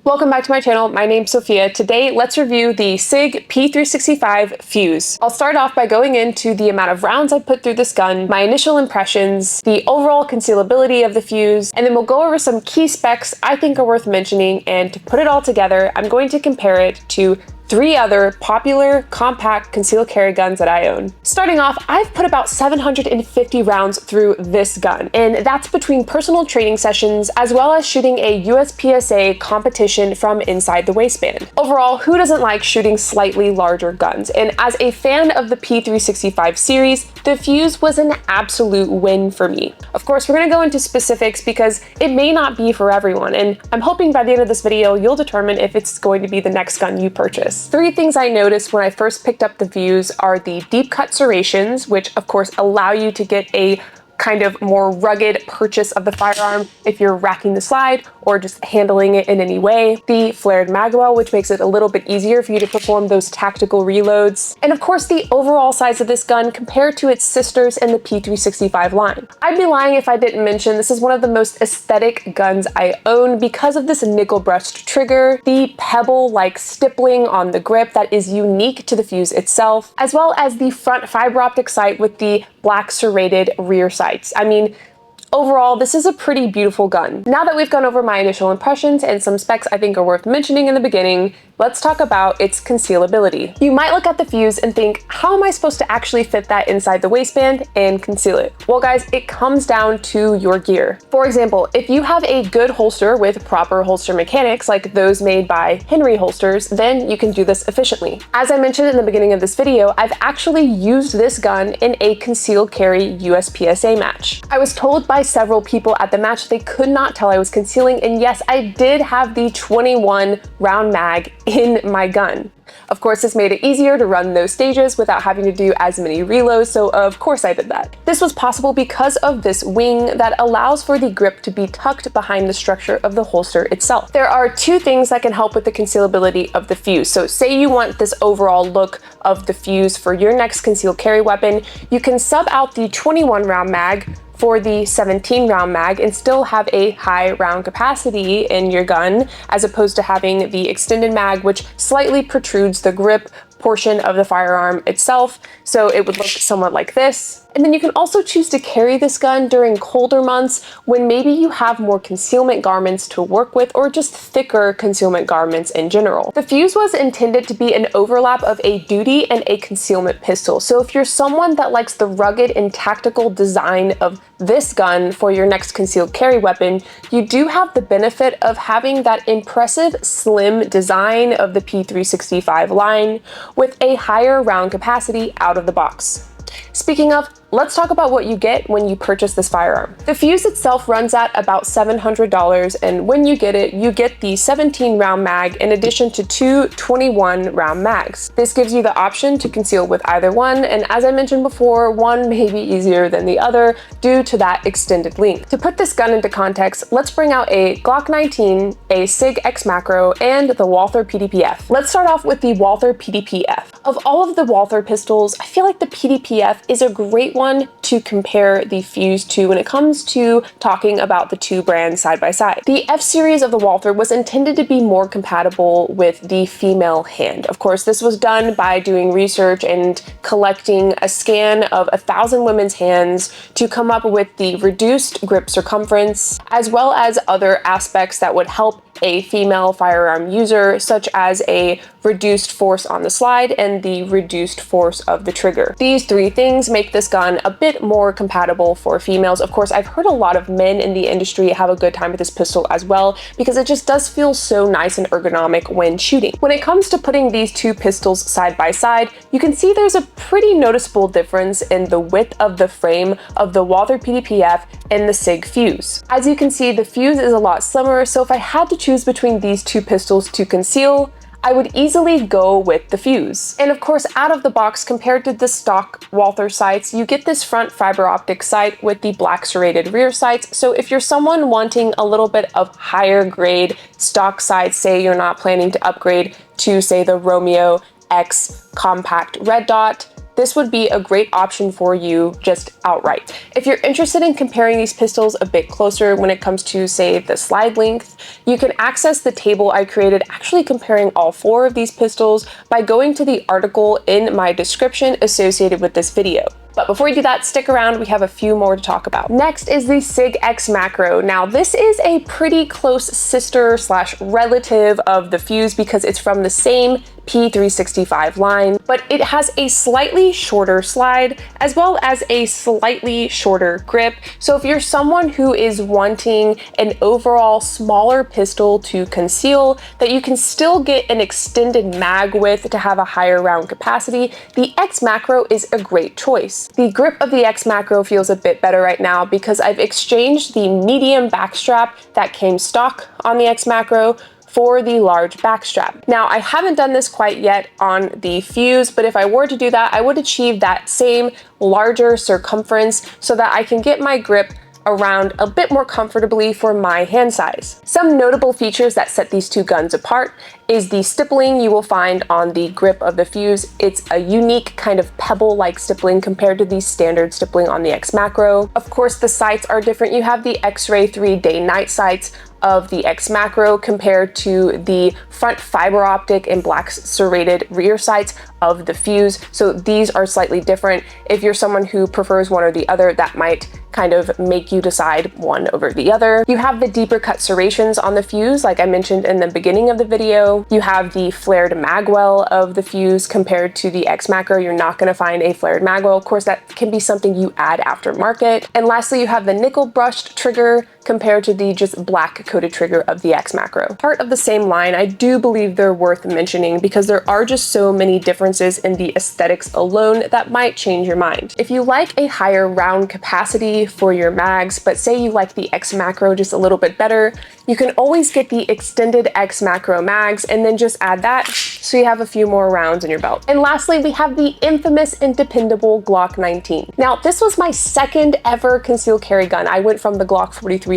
Welcome back to my channel. My name's Sophia. Today, let's review the Sig P365 Fuse. I'll start off by going into the amount of rounds I put through this gun, my initial impressions, the overall concealability of the fuse, and then we'll go over some key specs I think are worth mentioning, and to put it all together, I'm going to compare it to 3 other popular compact concealed carry guns that I own. Starting off, I've put about 750 rounds through this gun, and that's between personal training sessions as well as shooting a USPSA competition from inside the waistband. Overall, who doesn't like shooting slightly larger guns? And as a fan of the P365 series, the Fuse was an absolute win for me. Of course, we're gonna go into specifics because it may not be for everyone, and I'm hoping by the end of this video, you'll determine if it's going to be the next gun you purchase. 3 things I noticed when I first picked up the Fuse are the deep cut serrations, which of course allow you to get a kind of more rugged purchase of the firearm if you're racking the slide or just handling it in any way. The flared magwell, which makes it a little bit easier for you to perform those tactical reloads. And of course, the overall size of this gun compared to its sisters in the P365 line. I'd be lying if I didn't mention this is one of the most aesthetic guns I own because of this nickel brushed trigger, the pebble-like stippling on the grip that is unique to the Fuse itself, as well as the front fiber optic sight with the black serrated rear sights. I mean, overall, this is a pretty beautiful gun. Now that we've gone over my initial impressions and some specs I think are worth mentioning in the beginning, let's talk about its concealability. You might look at the Fuse and think, how am I supposed to actually fit that inside the waistband and conceal it? Well guys, it comes down to your gear. For example, if you have a good holster with proper holster mechanics like those made by Henry holsters, then you can do this efficiently. As I mentioned in the beginning of this video, I've actually used this gun in a concealed carry USPSA match. I was told by several people at the match they could not tell I was concealing, and yes, I did have the 21 round mag in my gun. Of course, this made it easier to run those stages without having to do as many reloads, so of course I did that. This was possible because of this wing that allows for the grip to be tucked behind the structure of the holster itself. There are 2 things that can help with the concealability of the Fuse. So say you want this overall look of the Fuse for your next concealed carry weapon, you can sub out the 21 round mag for the 17 round mag and still have a high round capacity in your gun, as opposed to having the extended mag, which slightly protrudes the grip portion of the firearm itself, so it would look somewhat like this. And then you can also choose to carry this gun during colder months when maybe you have more concealment garments to work with, or just thicker concealment garments in general. The Fuse was intended to be an overlap of a duty and a concealment pistol. So if you're someone that likes the rugged and tactical design of this gun for your next concealed carry weapon, you do have the benefit of having that impressive slim design of the P365 line with a higher round capacity out of the box. Speaking of, let's talk about what you get when you purchase this firearm. The Fuse itself runs at about $700, and when you get it, you get the 17 round mag in addition to 2 21 round mags. This gives you the option to conceal with either one, and as I mentioned before, one may be easier than the other due to that extended length. To put this gun into context, let's bring out a Glock 19, a Sig XMacro, and the Walther PDP-F. Let's start off with the Walther PDP-F. Of all of the Walther pistols, I feel like the PDP-F is a great one to compare the Fuse to when it comes to talking about the 2 brands side by side. The F series of the Walther was intended to be more compatible with the female hand. Of course, this was done by doing research and collecting a scan of 1,000 women's hands to come up with the reduced grip circumference, as well as other aspects that would help a female firearm user, such as a reduced force on the slide and the reduced force of the trigger. These 3 things make this gun a bit more compatible for females. Of course, I've heard a lot of men in the industry have a good time with this pistol as well, because it just does feel so nice and ergonomic when shooting. When it comes to putting these 2 pistols side by side, you can see there's a pretty noticeable difference in the width of the frame of the Walther PDP-F and the Sig Fuse. As you can see, the Fuse is a lot slimmer, so if I had to choose between these 2 pistols to conceal, I would easily go with the Fuse. And of course, out of the box, compared to the stock Walther sights, you get this front fiber optic sight with the black serrated rear sights. So if you're someone wanting a little bit of higher grade stock sights, say you're not planning to upgrade to say the Romeo X compact red dot, this would be a great option for you just outright. If you're interested in comparing these pistols a bit closer when it comes to, say, the slide length, you can access the table I created actually comparing all 4 of these pistols by going to the article in my description associated with this video. But before we do that, stick around, we have a few more to talk about. Next is the Sig XMacro. Now, this is a pretty close sister / relative of the Fuse because it's from the same P365 line, but it has a slightly shorter slide as well as a slightly shorter grip. So if you're someone who is wanting an overall smaller pistol to conceal that you can still get an extended mag width to have a higher round capacity, the XMacro is a great choice. The grip of the XMacro feels a bit better right now because I've exchanged the medium backstrap that came stock on the XMacro for the large backstrap. Now, I haven't done this quite yet on the Fuse, but if I were to do that, I would achieve that same larger circumference so that I can get my grip around a bit more comfortably for my hand size. Some notable features that set these two guns apart is the stippling you will find on the grip of the Fuse. It's a unique kind of pebble-like stippling compared to the standard stippling on the XMacro. Of course, the sights are different. You have the X-Ray 3 day-night sights of the XMacro compared to the front fiber optic and black serrated rear sights of the Fuse. So these are slightly different. If you're someone who prefers one or the other, that might kind of make you decide one over the other. You have the deeper cut serrations on the Fuse, like I mentioned in the beginning of the video. You have the flared magwell of the Fuse compared to the XMacro. You're not going to find a flared magwell. Of course, that can be something you add aftermarket. And lastly, you have the nickel brushed trigger compared to the just black coated trigger of the XMacro. Part of the same line, I do believe they're worth mentioning because there are just so many differences in the aesthetics alone that might change your mind. If you like a higher round capacity for your mags, but say you like the XMacro just a little bit better, you can always get the extended XMacro mags and then just add that so you have a few more rounds in your belt. And lastly, we have the infamous and dependable Glock 19. Now, this was my second ever concealed carry gun. I went from the Glock 43X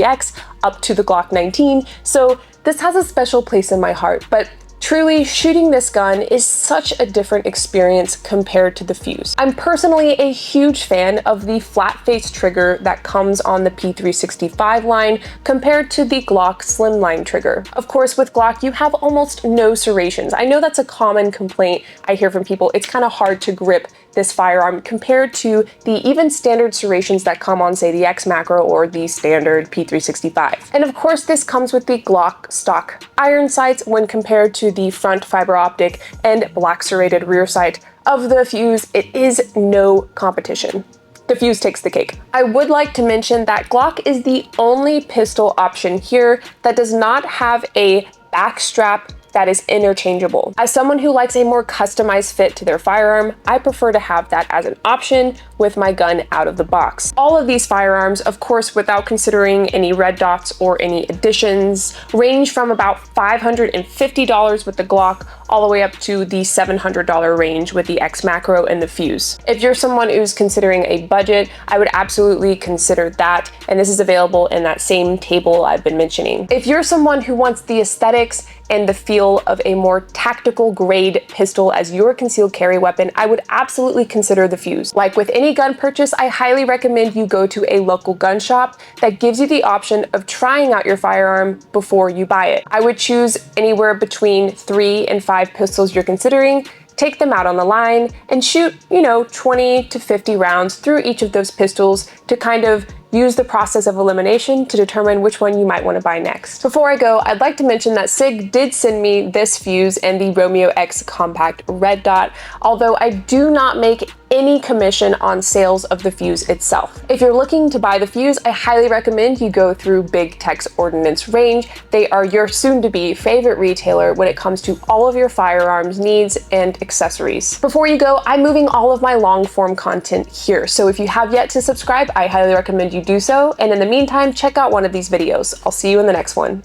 up to the Glock 19, so this has a special place in my heart, but truly, shooting this gun is such a different experience compared to the Fuse. I'm personally a huge fan of the flat face trigger that comes on the P365 line compared to the Glock slimline trigger. Of course, with Glock, you have almost no serrations. I know that's a common complaint I hear from people. It's kind of hard to grip this firearm compared to the even standard serrations that come on, say, the XMacro or the standard P365. And of course, this comes with the Glock stock iron sights when compared to the front fiber optic and black serrated rear sight of the Fuse. It is no competition. The Fuse takes the cake. I would like to mention that Glock is the only pistol option here that does not have a back strap that is interchangeable. As someone who likes a more customized fit to their firearm, I prefer to have that as an option with my gun out of the box. All of these firearms, of course, without considering any red dots or any additions, range from about $550 with the Glock all the way up to the $700 range with the XMacro and the Fuse. If you're someone who's considering a budget, I would absolutely consider that, and this is available in that same table I've been mentioning. If you're someone who wants the aesthetics and the feel of a more tactical grade pistol as your concealed carry weapon, I would absolutely consider the Fuse. Like with any gun purchase, I highly recommend you go to a local gun shop that gives you the option of trying out your firearm before you buy it. I would choose anywhere between 3 and 5 pistols you're considering, take them out on the line, and shoot, 20 to 50 rounds through each of those pistols to kind of use the process of elimination to determine which one you might want to buy next. Before I go, I'd like to mention that Sig did send me this Fuse and the Romeo X Compact Red Dot, although I do not make any commission on sales of the Fuse itself. If you're looking to buy the Fuse, I highly recommend you go through Big Tech's Ordnance range. They are your soon-to-be favorite retailer when it comes to all of your firearms needs and accessories. Before you go, I'm moving all of my long-form content here, so if you have yet to subscribe, I highly recommend you do so, and in the meantime, check out one of these videos. I'll see you in the next one.